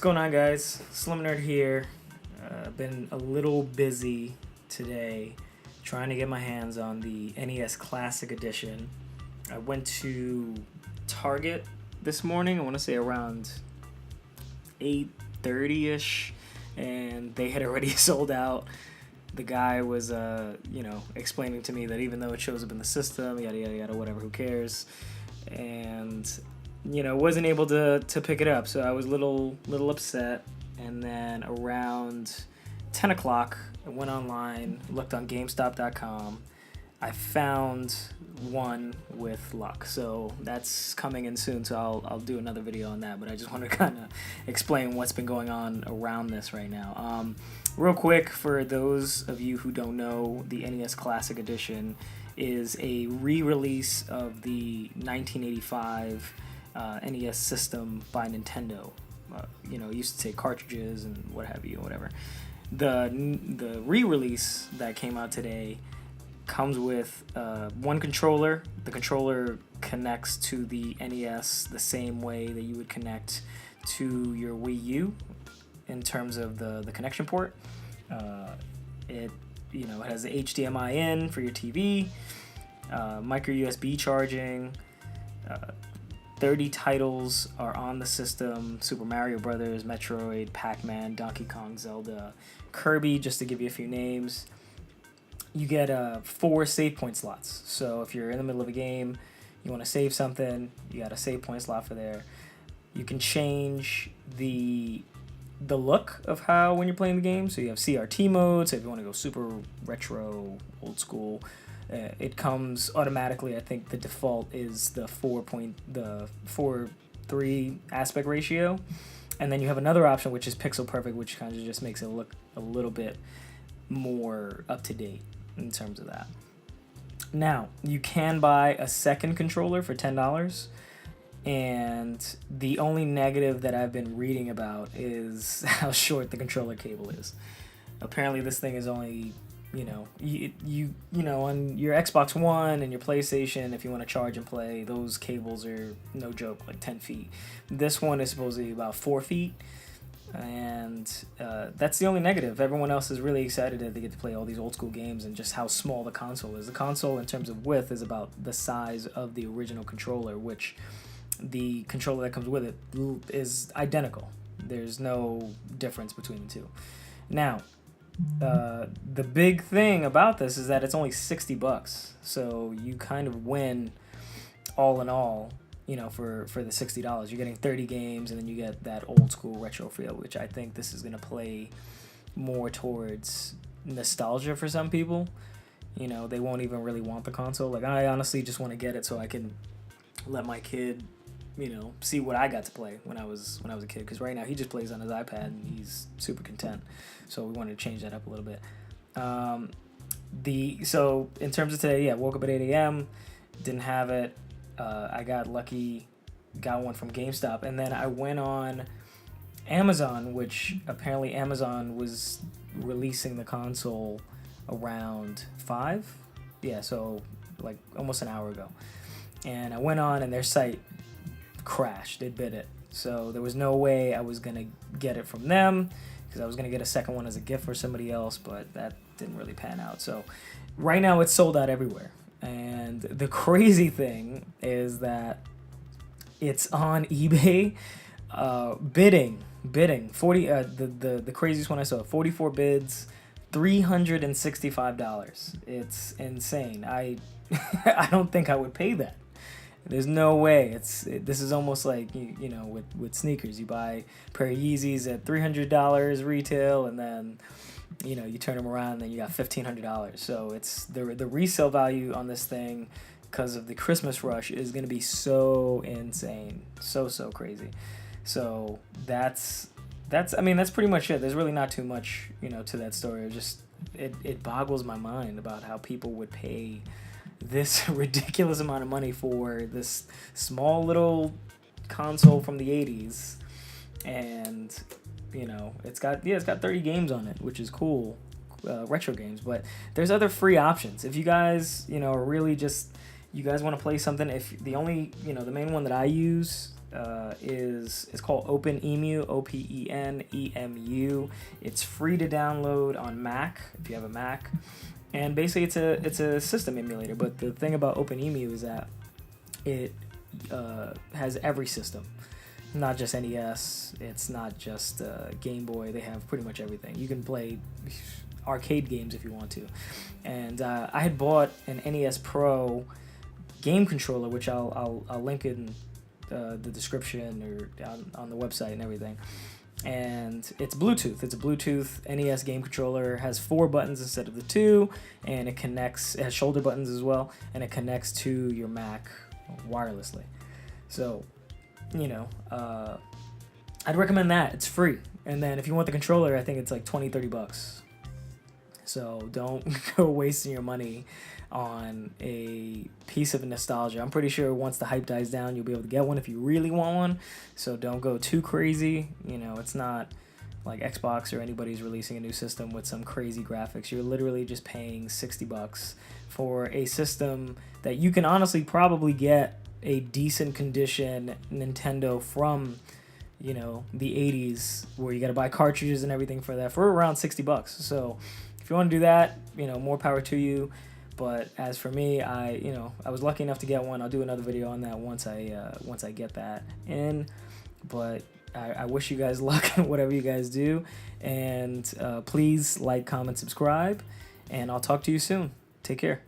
going on, guys? Slim Nerd here. I've been a little busy today trying to get my hands on the NES Classic Edition. I went to Target this morning, I want to say around 8:30ish, and they had already sold out. The guy was, explaining to me that even though it shows up in the system, yada, yada, yada, whatever, who cares? And wasn't able to pick it up, so I was a little upset. And then around 10 o'clock, I went online, looked on GameStop.com. I found one with luck, so that's coming in soon, so I'll do another video on that, but I just want to kind of explain what's been going on around this right now. Real quick, for those of you who don't know, the NES Classic Edition is a re-release of the 1985 NES system by Nintendo. It used to say cartridges and what have you, whatever. The re-release that came out today comes with one controller. The controller connects to the NES the same way that you would connect to your Wii U in terms of the connection port. It has the HDMI in for your TV, micro USB charging. 30 titles are on the system: Super Mario Brothers, Metroid, Pac-Man, Donkey Kong, Zelda, Kirby, just to give you a few names. You get 4 save point slots. So if you're in the middle of a game, you want to save something, you got a save point slot for there. You can change the look of how when you're playing the game. So you have CRT mode, so if you want to go super retro, old school, it comes automatically. I think the default is the 4:3 aspect ratio, and then you have another option which is pixel perfect, which kind of just makes it look a little bit more up to date in terms of that. Now you can buy a second controller for $10, and the only negative that I've been reading about is how short the controller cable is. Apparently this thing is only, on your Xbox One and your PlayStation, if you want to charge and play, those cables are no joke, like 10 feet. This one is supposedly about 4 feet, and that's the only negative. Everyone else is really excited that they get to play all these old school games and just how small the console is. The console, in terms of width, is about the size of the original controller, which the controller that comes with it is identical. There's no difference between the two. Now, the big thing about this is that it's only $60, so you kind of win all in all. For the $60, you're getting 30 games, and then you get that old school retro feel, which I think this is going to play more towards nostalgia for some people. They won't even really want the console. Like, I honestly just want to get it so I can let my kid see what I got to play when I was a kid, because right now he just plays on his iPad and he's super content. So we wanted to change that up a little bit. So in terms of today, woke up at 8 a.m., didn't have it. I got lucky, got one from GameStop, and then I went on Amazon, which apparently Amazon was releasing the console around 5. So like almost an hour ago. And I went on, and their site crashed. It bit it. So there was no way I was going to get it from them, because I was going to get a second one as a gift for somebody else, but that didn't really pan out. So right now it's sold out everywhere. And the crazy thing is that it's on eBay, bidding 40. The craziest one I saw, 44 bids, $365. It's insane. I don't think I would pay that. There's no way. This is almost like with sneakers. You buy a pair of Yeezys at $300 retail, and then you turn them around and then you got $1,500. So it's the resale value on this thing, because of the Christmas rush, is going to be so insane, so crazy. So that's pretty much it. There's really not too much to that story. It boggles my mind about how people would pay this ridiculous amount of money for this small little console from the 80s, and it's got 30 games on it, which is cool, retro games. But there's other free options if you guys are really just you guys want to play something, if the only, the main one that I use it's called OpenEmu, OpenEmu. It's free to download on Mac if you have a Mac, and basically it's a system emulator. But the thing about OpenEmu is that it has every system, not just NES. It's not just Game Boy. They have pretty much everything. You can play arcade games if you want to. And I had bought an NES Pro game controller, which I'll link in the description or on the website and everything. And it's Bluetooth. It's a Bluetooth NES game controller. It has 4 buttons instead of the 2, and it has shoulder buttons as well, and it connects to your Mac wirelessly. So, I'd recommend that. It's free. And then if you want the controller, I think it's like $20-$30. So don't go wasting your money on a piece of nostalgia. I'm pretty sure once the hype dies down, you'll be able to get one if you really want one. So don't go too crazy. It's not like Xbox or anybody's releasing a new system with some crazy graphics. You're literally just paying $60 for a system that you can honestly probably get a decent condition Nintendo from, the 80s, where you got to buy cartridges and everything for that, for around $60. So if you want to do that, more power to you. But as for me, I was lucky enough to get one. I'll do another video on that once I get that in. But I wish you guys luck in whatever you guys do, and please like, comment, subscribe, and I'll talk to you soon. Take care.